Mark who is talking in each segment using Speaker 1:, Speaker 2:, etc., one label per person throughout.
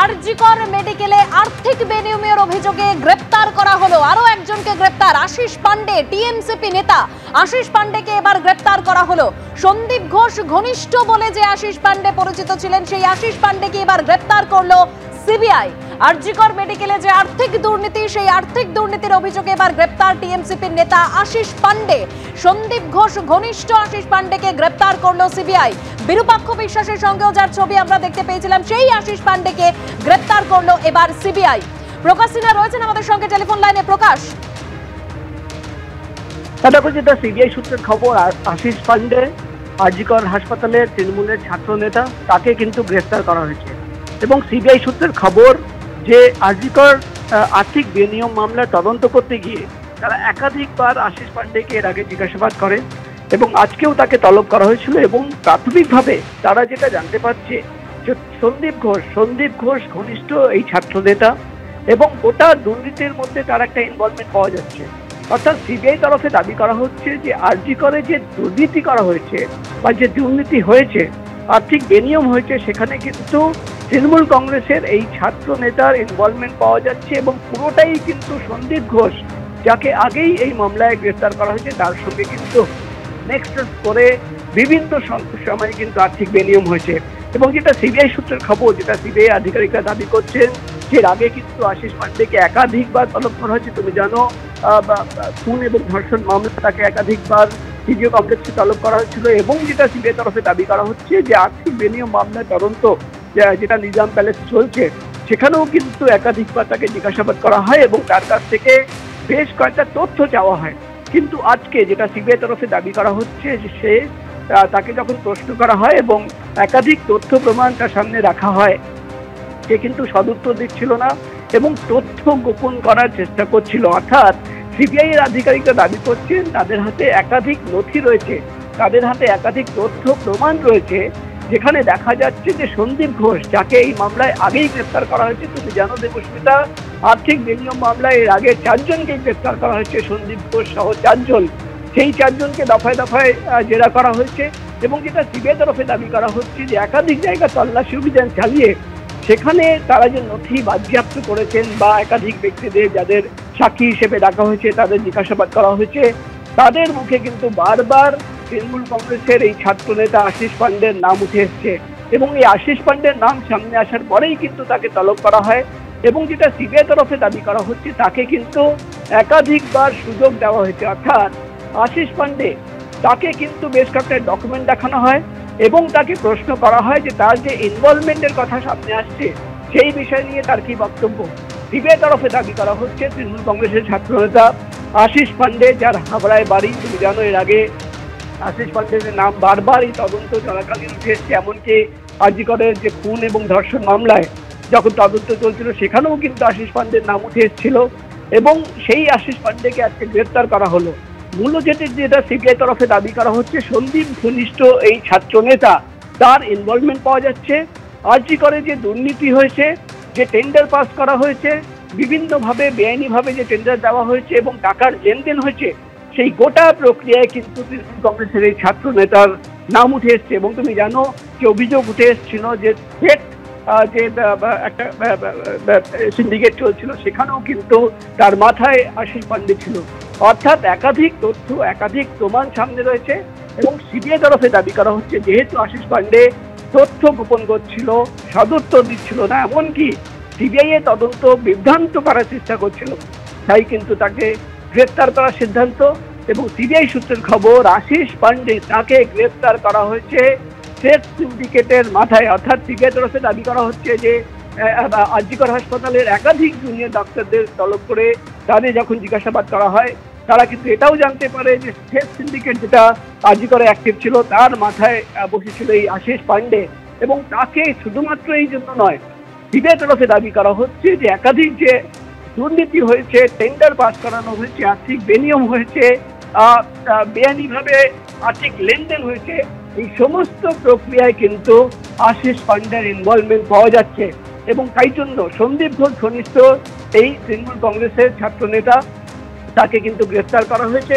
Speaker 1: আরজিকর মেডিকেলে আর্থিক বিনিময়ের অভিযোগে গ্রেপ্তার করা হলো আরো একজনকে গ্রেপ্তার। আশিস পান্ডে, টিএমসিপি নেতা আশিস পান্ডেকে এবার গ্রেপ্তার করা হলো। সন্দীপ ঘোষ ঘনিষ্ঠ বলে যে আশিস পান্ডে পরিচিত ছিলেন, সেই আশিস পান্ডেকে এবার গ্রেপ্তার করলো সিবিআই। আরজিকর মেডিকেলে যে আর্থিক দুর্নীতি, সেই আর্থিক দুর্নীতির অভিযোগে এবার গ্রেপ্তার টিএমসিপির নেতা আশিস পান্ডে। সন্দীপ ঘোষ ঘনিষ্ঠ আশিস পান্ডেকে গ্রেপ্তার করলো সিবিআই। বিরূপাক্ষ বিশ্বাসের সঙ্গেও যার ছবি আমরা দেখতে পেয়েছিলাম, সেই আশিস পান্ডেকে গ্রেপ্তার করলো এবার সিবিআই। প্রকাশ সিনহা রয়েছেন আমাদের সঙ্গে টেলিফোন লাইনে। প্রকাশ,
Speaker 2: দেখো যেটা সিবিআই সূত্রের খবর, আশিস পান্ডে আরজিকর হাসপাতালের তৃণমূলের ছাত্র নেতা, তাকে কিন্তু গ্রেফতার করা হয়েছে। এবং সিবিআই সূত্রের খবর যে আরজিকর আর্থিক বিনিয়োগ মামলা তদন্ত করতে গিয়ে তারা একাধিকবার আশিস পান্ডেকে এর আগে জিজ্ঞাসাবাদ করে এবং আজকেও তাকে তলব করা হয়েছিল। এবং প্রাথমিকভাবে তারা যেটা জানতে পারছে যে সন্দীপ ঘোষ ঘনিষ্ঠ এই ছাত্র নেতা এবং গোটা দুর্নীতির মধ্যে তার একটা ইনভলভমেন্ট পাওয়া যাচ্ছে। অর্থাৎ সিবিআই তরফে দাবি করা হচ্ছে যে আরজিকরে যে দুর্নীতি করা হয়েছে বা যে দুর্নীতি হয়েছে, আর্থিক বিনিয়োগ হয়েছে, সেখানে কিন্তু তৃণমূল কংগ্রেসের এই ছাত্র নেতার ইনভলভমেন্ট পাওয়া যাচ্ছে। এবং পুরোটাই কিন্তু সন্দীপ ঘোষ, যাকে আগেই এই মামলায় গ্রেফতার করা হয়েছে, তার সঙ্গে কিন্তু নেক্সাস করে বিভিন্ন সময় কিন্তু আর্থিক বিনিয়োগ হয়েছে। এবং যেটা সিবিআই সূত্রের খবর, যেটা সিবিআই আধিকারিকরা দাবি করছেন, যে আগে কিন্তু আশিস পান্ডেকে একাধিকবার তলব করা হয়েছে। তুমি জানো, খুন এবং ধর্ষণ মামলা তাকে একাধিকবার সিবিআই কমপ্লেক্সে তলব করা হয়েছিল। এবং যেটা সিবিআই তরফে দাবি করা হচ্ছে যে আর্থিক বিনিয়োগ মামলার তদন্ত যেটা নিজাম প্যালেস চলছে, সেখানেও কিন্তু একাধিকবার তাকে জিজ্ঞাসাবাদ করা হয় এবং তার কাছ থেকে বেশ কয়েকটা তথ্য চাওয়া হয়। কিন্তু আজকে যেটা সিবিআই তরফে দাবি করা হচ্ছে যে তাকে যখন প্রশ্ন করা হয় এবং একাধিক তথ্য প্রমাণ তার সামনে রাখা হয়, সে কিন্তু সদুত্তর দিচ্ছিল না এবং তথ্য গোপন করার চেষ্টা করছিল। অর্থাৎ সিবিআই এর আধিকারিকরা দাবি করছেন তাদের হাতে একাধিক নথি রয়েছে, তাদের হাতে একাধিক তথ্য প্রমাণ রয়েছে, যেখানে দেখা যাচ্ছে যে সন্দীপ ঘোষ, যাকে এই মামলায় আগেই গ্রেফতার করা হয়েছে, তুমি জানো দেবস্মিতা, আর্থিক বিনিয়োগ মামলায় এর আগে 4 জনকে গ্রেফতার করা হয়েছে, সন্দীপ ঘোষ সহ 4 জন। সেই 4 জনকে দফায় দফায় জেরা করা হয়েছে। এবং যেটা সিবিআই তরফে দাবি করা হচ্ছে যে একাধিক জায়গা তল্লাশি অভিযান চালিয়ে সেখানে তারা যে নথি বাজেয়াপ্ত করেছেন বা একাধিক ব্যক্তিদের যাদের সাক্ষী হিসেবে ডাকা হয়েছে, তাদের জিজ্ঞাসাবাদ করা হয়েছে, তাদের মুখে কিন্তু বারবার তৃণমূল কংগ্রেসের এই ছাত্র নেতা আশিস পান্ডের নাম উঠে এসছে। এবং এই আশিস পান্ডের নাম সামনে আসার পরেই কিন্তু তাকে তলব করা হয়। এবং যেটা সিবিআই তরফে দাবি করা হচ্ছে, তাকে কিন্তু একাধিকবার সুযোগ দেওয়া হয়েছে। অর্থাৎ আশিস পান্ডে, তাকে কিন্তু বেশ কয়েকটা ডকুমেন্ট দেখানো হয় এবং তাকে প্রশ্ন করা হয় যে তার যে ইনভলভমেন্টের কথা সামনে আসছে, সেই বিষয় নিয়ে তার কি বক্তব্য। সিবিআই তরফে দাবি করা হচ্ছে তৃণমূল কংগ্রেসের ছাত্র নেতা আশিস পান্ডে, যার হাবড়ায় বাড়ি, তুমি জানো এর আগে আশিস পান্ডের নাম বারবার এই তদন্ত চলাকালীন উঠে এসছে। এমনকি আরজিকরের যে খুন এবং ধর্ষণ মামলায় যখন তদন্ত চলছিল, সেখানেও কিন্তু আশিস পান্ডের নাম উঠে এসেছিল। এবং সেই আশিস পান্ডেকে আজকে গ্রেফতার করা হলো। মূলত যেটা সিবিআই তরফে দাবি করা হচ্ছে, সন্দীপ ঘনিষ্ঠ এই ছাত্র নেতা, তার ইনভলভমেন্ট পাওয়া যাচ্ছে। আরজিকরে যে দুর্নীতি হয়েছে, যে টেন্ডার পাস করা হয়েছে, বিভিন্নভাবে বেআইনিভাবে যে টেন্ডার দেওয়া হয়েছে এবং টাকার লেনদেন হয়েছে, সেই গোটা প্রক্রিয়ায় কিন্তু তৃণমূল কংগ্রেসের এই ছাত্র নেতার নাম উঠে এসছে। এবং তুমি জানো যে অভিযোগ উঠে এসেছিল যে স্টেট যে একটা সিন্ডিকেট চলছিল, সেখানেও কিন্তু তার মাথায় আশিস পান্ডে ছিল। অর্থাৎ একাধিক তথ্য, একাধিক প্রমাণ সামনে রয়েছে। এবং সিবিআই তরফে দাবি করা হচ্ছে, যেহেতু আশিস পান্ডে তথ্য গোপন করছিল, সদুত্তর দিচ্ছিল না, এমনকি সিবিআই এর তদন্ত বিভ্রান্ত করার চেষ্টা করছিল, তাই কিন্তু তাকে গ্রেফতার করার সিদ্ধান্ত। এবং সিবিআই সূত্রের খবর, আশিস পান্ডে, তাকে গ্রেফতার করা হয়েছে স্টেট সিন্ডিকেটের মাথায়। অর্থাৎ সিবিআই তরফে দাবি করা হচ্ছে যে আরজিকর হাসপাতালের একাধিক জুনিয়র ডাক্তারদের তলব করে তাদের যখন জিজ্ঞাসাবাদ করা হয়, তারা কিন্তু এটাও জানতে পারে যে স্টেট সিন্ডিকেট যেটা আরজিকরে অ্যাক্টিভ ছিল, তার মাথায় বসেছিল এই আশিস পান্ডে। এবং তাকে শুধুমাত্র এই জন্য নয়, সিবিআই তরফে দাবি করা হচ্ছে যে একাধিক যে দুর্নীতি হয়েছে, টেন্ডার পাস করানো হয়েছে, আর্থিক বিনিয়োগ হয়েছে, বেআইনিভাবে আর্থিক লেনদেন হয়েছে, এই সমস্ত প্রক্রিয়ায় কিন্তু আশিস পান্ডের ইনভলভমেন্ট পাওয়া যাচ্ছে। এবং তাই জন্য সন্দীপ ঘোষ ঘনিষ্ঠ এই তৃণমূল কংগ্রেসের ছাত্র নেতা, তাকে কিন্তু গ্রেফতার করা হয়েছে।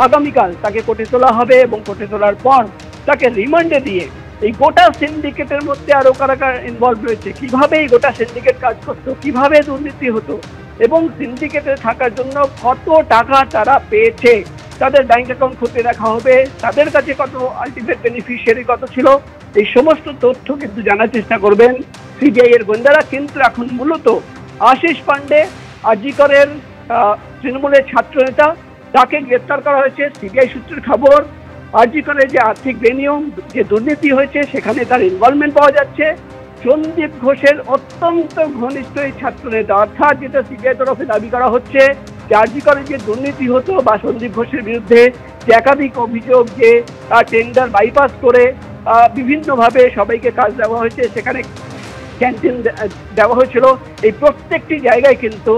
Speaker 2: আগামীকাল তাকে কোর্টে তোলা হবে এবং কোর্টে তোলার পর তাকে রিমান্ডে দিয়ে এই গোটা সিন্ডিকেটের মধ্যে আরো কারা কারা ইনভলভ রয়েছে, কিভাবে এই গোটা সিন্ডিকেট কাজ করতো, কিভাবে দুর্নীতি হতো এবং সিন্ডিকেটে থাকার জন্য কত টাকা তারা পেয়েছে, তাদের ব্যাংক অ্যাকাউন্ট খতিয়ে রাখা হবে, তাদের কাছে কত আলটিমেট বেনিফিশিয়ারি কত ছিল, এই সমস্ত তথ্য কিন্তু জানার চেষ্টা করবেন সিবিআই এর গোয়েন্দারা। কিন্তু এখন মূলত আশিস পান্ডে জি করের তৃণমূলের ছাত্র নেতা, তাকে গ্রেফতার করা হয়েছে। সিবিআই সূত্রের খবর, জি করের যে আর্থিক বেনিয়ম, যে দুর্নীতি হয়েছে সেখানে তার ইনভলভমেন্ট পাওয়া যাচ্ছে। সন্দীপ ঘোষের অত্যন্ত ঘনিষ্ঠ এই ছাত্র নেতা, অর্থাৎ যেটা সিবিআই তরফে দাবি করা হচ্ছে যে জি করের যে দুর্নীতি হতো বা সন্দীপ ঘোষের বিরুদ্ধে যে একাধিক অভিযোগ, যে টেন্ডার বাইপাস করে বিভিন্নভাবে সবাইকে কাজ দেওয়া হয়েছে, সেখানে ক্যান্টিন দেওয়া হয়েছিল, এই প্রত্যেকটি জায়গায় কিন্তু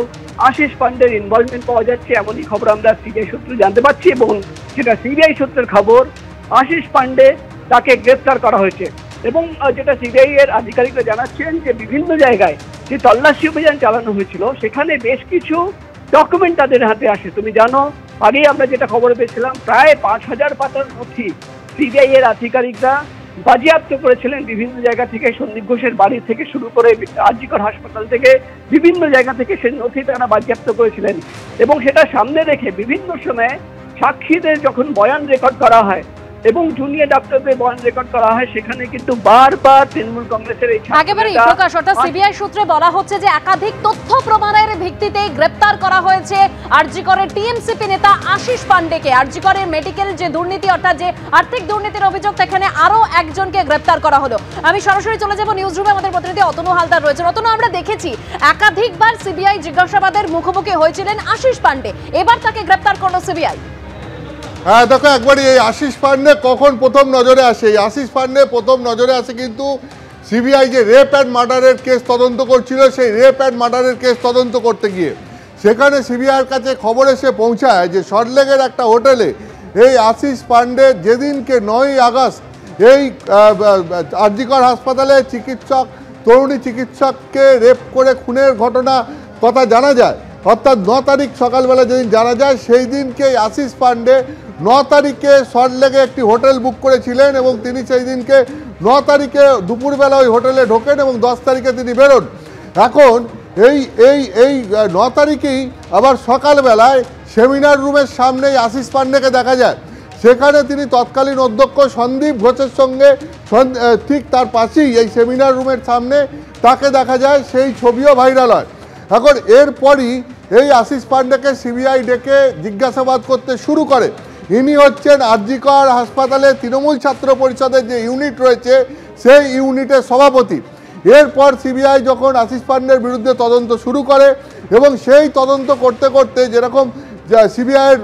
Speaker 2: আশিস পান্ডের ইনভলভমেন্ট পাওয়া যাচ্ছে, এমনই খবর আমরা সিবিআই সূত্রে জানতে পারছি। এবং সেটা সিবিআই সূত্রের খবর, আশিস পান্ডে তাকে গ্রেফতার করা হয়েছে। এবং যেটা সিবিআই এর আধিকারিকরা জানাচ্ছেন যে বিভিন্ন জায়গায় যে তল্লাশি অভিযান চালানো হয়েছিল সেখানে বেশ কিছু ডকুমেন্ট তাদের হাতে আসে। তুমি জানো, আগেই আমরা যেটা খবর পেয়েছিলাম, প্রায় 5,000 পাতার নথি সিবিআই এর আধিকারিকরা বাজেয়াপ্ত করেছিলেন বিভিন্ন জায়গা থেকে, সন্দীপ ঘোষের বাড়ি থেকে শুরু করে জি কর হাসপাতাল থেকে বিভিন্ন জায়গা থেকে সেই নথি তারা বাজেয়াপ্ত করেছিলেন। এবং সেটা সামনে রেখে বিভিন্ন সময়ে সাক্ষীদের যখন বয়ান রেকর্ড করা হয় এবং জুনিয়র ডাক্তারদের বয়ান রেকর্ড করা হয়, সেখানে কিন্তু বারবার তৃণমূল কংগ্রেসের এই
Speaker 1: একেবারেই প্রকাশ, অর্থাৎ সিবিআই সূত্রে বলা হচ্ছে যে একাধিক তথ্য প্রমাণের ভিত্তিতে গ্রেপ্তার করা হয়েছে আরজি করের টিএমসিপি নেতা আশিস পান্ডেকে। আরজি করের মেডিকেল যে দুর্নীতি, অর্থাৎ যে আর্থিক দুর্নীতির অভিযোগ, সেখানে আরো একজনকে গ্রেপ্তার করা হলো। আমি সরাসরি চলে যাব নিউজ রুমে, আমাদের প্রতিনিধি অতনু হালদার রয়েছে। অতনু, আমরা দেখেছি একাধিকবার সিবিআই জিজ্ঞাসাবাদের মুখোমুখি হয়েছিলেন আশিস পান্ডে, এবার তাকে গ্রেপ্তার করলো সিবিআই।
Speaker 3: হ্যাঁ দেখো, একবারই এই আশিস পান্ডে কখন প্রথম নজরে আসে? এই আশিস পান্ডে প্রথম নজরে আসে কিন্তু সিবিআই যে রেপ অ্যান্ড মার্ডারের কেস তদন্ত করছিল, সেই রেপ অ্যান্ড মার্ডারের কেস তদন্ত করতে গিয়ে সেখানে সিবিআইয়ের কাছে খবর এসে পৌঁছায় যে সল্টলেকের একটা হোটেলে এই আশিস পান্ডে যেদিনকে 9ই আগস্ট এই আরজি কর হাসপাতালে তরুণী চিকিৎসককে রেপ করে খুনের ঘটনা কথা জানা যায়, অর্থাৎ 9 তারিখ সকালবেলা যেদিন জানা যায়, সেই দিনকে আশিস পান্ডে 9 তারিখে সল্টলেকে একটি হোটেল বুক করেছিলেন এবং তিনি সেই দিনকে 9 তারিখে দুপুরবেলা ওই হোটেলে ঢোকেন এবং 10 তারিখে তিনি বেরোন। এখন এই এই এই 9 তারিখেই আবার সকালবেলায় সেমিনার রুমের সামনেই আশিস পান্ডেকে দেখা যায়। সেখানে তিনি তৎকালীন অধ্যক্ষ সন্দীপ ঘোষের সঙ্গে ঠিক তার পাশেই এই সেমিনার রুমের সামনে তাকে দেখা যায়, সেই ছবিও ভাইরাল হয়। এখন এরপরই এই আশিস পান্ডেকে সিবিআই ডেকে জিজ্ঞাসাবাদ করতে শুরু করে। ইনি হচ্ছেন আরজি কর হাসপাতালে তৃণমূল ছাত্র পরিষদের যে ইউনিট রয়েছে সেই ইউনিটের সভাপতি। এরপর সিবিআই যখন আশিস পান্ডের বিরুদ্ধে তদন্ত শুরু করে এবং সেই তদন্ত করতে করতে যেরকম সিবিআইয়ের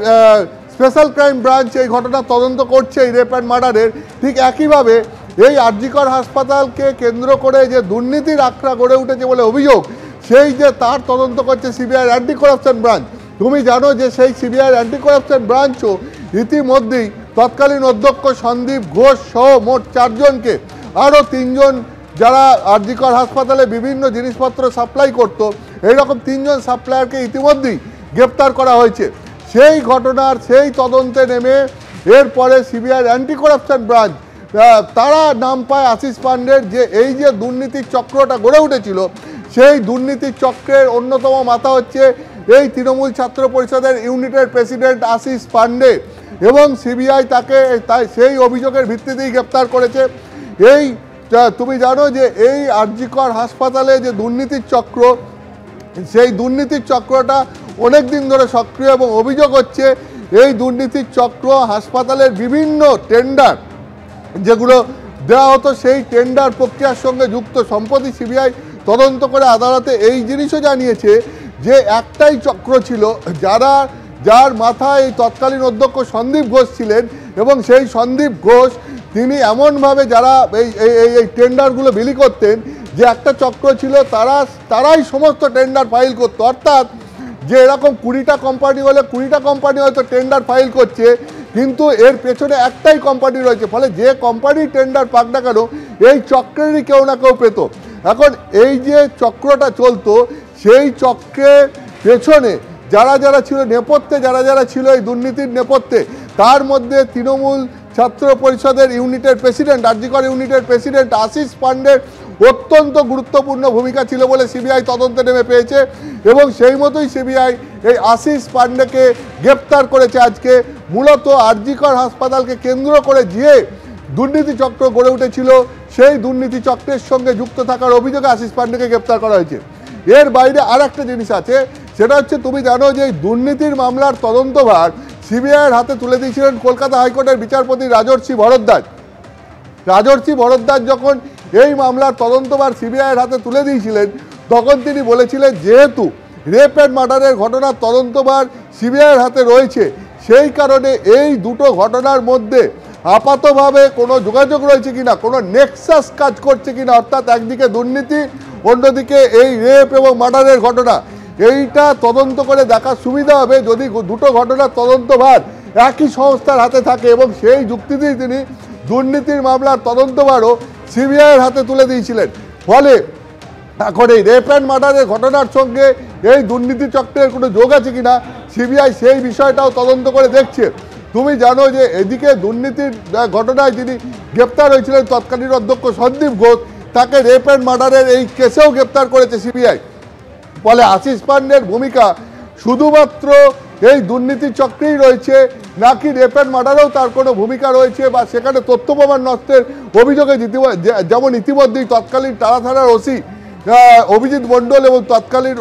Speaker 3: স্পেশাল ক্রাইম ব্রাঞ্চ এই ঘটনা তদন্ত করছে এই রেপ অ্যান্ড মার্ডারের, ঠিক একইভাবে এই আরজি কর হাসপাতালকে কেন্দ্র করে যে দুর্নীতির আখড়া গড়ে উঠেছে বলে অভিযোগ, সেই যে তার তদন্ত করছে সিবিআই অ্যান্টি করাপশন ব্রাঞ্চ। তুমি জানো যে সেই সিবিআই অ্যান্টি করাপশন ব্রাঞ্চও ইতিমধ্যেই তৎকালীন অধ্যক্ষ সন্দীপ ঘোষ সহ মোট 4 জনকে, আরও 3 জন যারা আরজি কর হাসপাতালে বিভিন্ন জিনিসপত্র সাপ্লাই করত, এইরকম 3 জন সাপ্লায়ারকে ইতিমধ্যেই গ্রেপ্তার করা হয়েছে। সেই ঘটনার সেই তদন্তে নেমে এরপরে সিবিআই অ্যান্টি করাপশন ব্রাঞ্চ তারা নাম পায় আশিস পান্ডের, যে এই যে দুর্নীতির চক্রটা গড়ে উঠেছিল সেই দুর্নীতির চক্রের অন্যতম মাথা হচ্ছে এই তৃণমূল ছাত্র পরিষদের ইউনিটের প্রেসিডেন্ট আশিস পান্ডে। এবং সিবিআই তাকে সেই অভিযোগের ভিত্তিতেই গ্রেপ্তার করেছে। এই তুমি জানো যে এই আরজি কর হাসপাতালে যে দুর্নীতির চক্র, সেই দুর্নীতির চক্রটা অনেক দিন ধরে সক্রিয় এবং অভিযোগ হচ্ছে এই দুর্নীতির চক্র হাসপাতালের বিভিন্ন টেন্ডার যেগুলো দেওয়া হতো সেই টেন্ডার প্রক্রিয়ার সঙ্গে যুক্ত। সম্প্রতি সিবিআই তদন্ত করে আদালতে এই জিনিসও জানিয়েছে যে একটাই চক্র ছিল যার মাথায় এই তৎকালীন অধ্যক্ষ সন্দীপ ঘোষ ছিলেন এবং সেই সন্দীপ ঘোষ তিনি এমনভাবে যারা এই টেন্ডারগুলো বিলি করতেন যে একটা চক্র ছিল তারাই সমস্ত টেন্ডার ফাইল করতো। অর্থাৎ যে এরকম 20টা কোম্পানি হলে 20টা কোম্পানি হয়তো টেন্ডার ফাইল করছে, কিন্তু এর পেছনে একটাই কোম্পানি রয়েছে, ফলে যে কোম্পানি টেন্ডার পাক না কেন এই চক্রেরই কেউ না কেউ পেত। এখন এই যে চক্রটা চলতো সেই চক্রের পেছনে যারা ছিল নেপথ্যে, যারা ছিল এই দুর্নীতির নেপথ্যে, তার মধ্যে তৃণমূল ছাত্র পরিষদের ইউনিটের প্রেসিডেন্ট, আরজিকর ইউনিটের প্রেসিডেন্ট আশিস পান্ডের অত্যন্ত গুরুত্বপূর্ণ ভূমিকা ছিল বলে সিবিআই তদন্তে নেমে পেয়েছে এবং সেই মতোই সিবিআই এই আশিস পান্ডেকে গ্রেপ্তার করেছে আজকে। মূলত আরজিকর হাসপাতালকে কেন্দ্র করে যে দুর্নীতি চক্র গড়ে উঠেছিল সেই দুর্নীতি চক্রের সঙ্গে যুক্ত থাকার অভিযোগে আশিস পান্ডেকে গ্রেপ্তার করা হয়েছে। এর বাইরে আর একটা জিনিস আছে, সেটা হচ্ছে তুমি জানো যে এই দুর্নীতির মামলার তদন্তভার সিবিআইয়ের হাতে তুলে দিয়েছিলেন কলকাতা হাইকোর্টের বিচারপতি রাজর্ষি ভরদ্বাজ। রাজর্ষি ভরদ্বাজ যখন এই মামলার তদন্তভার সিবিআইয়ের হাতে তুলে দিয়েছিলেন তখন তিনি বলেছিলেন যেহেতু রেপ অ্যান্ড মার্ডারের ঘটনার তদন্তভার সিবিআইয়ের হাতে রয়েছে সেই কারণে এই দুটো ঘটনার মধ্যে আপাতভাবে কোনো যোগাযোগ রয়েছে কিনা, কোনো নেক্সাস কাজ করছে কিনা, অর্থাৎ একদিকে দুর্নীতি অন্যদিকে এই রেপ এবং মার্ডারের ঘটনা, এইটা তদন্ত করে দেখার সুবিধা হবে যদি দুটো ঘটনার তদন্তভার একই সংস্থার হাতে থাকে এবং সেই যুক্তিতেই তিনি দুর্নীতির মামলার তদন্তভারও সিবিআইয়ের হাতে তুলে দিয়েছিলেন। ফলে এখন এই রেপ অ্যান্ড মার্ডারের ঘটনার সঙ্গে এই দুর্নীতি চক্রের কোনো যোগ আছে কিনা সিবিআই সেই বিষয়টাও তদন্ত করে দেখছে। তুমি জানো যে এদিকে দুর্নীতির ঘটনায় যিনি গ্রেপ্তার হয়েছিলেন তৎকালীন অধ্যক্ষ সন্দীপ ঘোষ, তাকে রেপ অ্যান্ড মার্ডারের এই কেসেও গ্রেপ্তার করেছে সিবিআই। ফলে আশিস পান্ডের ভূমিকা শুধুমাত্র এই দুর্নীতি চক্রেই রয়েছে নাকি রেপ অ্যান্ড মার্ডারেও তার কোনো ভূমিকা রয়েছে বা সেখানে তথ্য প্রমাণ নষ্টের অভিযোগে যেমন ইতিমধ্যেই তৎকালীন টালা থানার ওসি অভিজিৎ মণ্ডল এবং তৎকালীন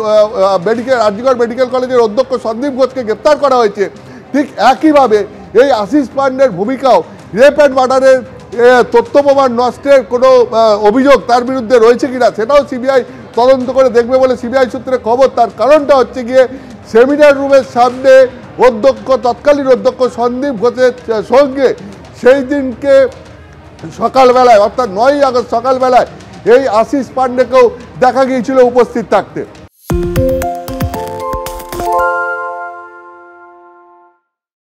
Speaker 3: আরজিকর মেডিকেল কলেজের অধ্যক্ষ সন্দীপ ঘোষকে গ্রেপ্তার করা হয়েছে, ঠিক একইভাবে এই আশিস পান্ডের ভূমিকাও রেপ অ্যান্ড মার্ডারের তথ্য প্রমাণ নষ্টের কোনো অভিযোগ তার বিরুদ্ধে রয়েছে কিনা সেটাও সিবিআই তদন্ত করে দেখবে বলে সিবিআই সূত্রে খবর। তার কারণটা হচ্ছে গিয়ে সেমিনার রুমের সামনে তৎকালীন অধ্যক্ষ সন্দীপ ঘোষের সঙ্গে সেই দিনকে সকালবেলায় অর্থাৎ 9ই আগস্ট সকালবেলায় এই আশিস পান্ডেকেও দেখা গিয়েছিল উপস্থিত থাকতে।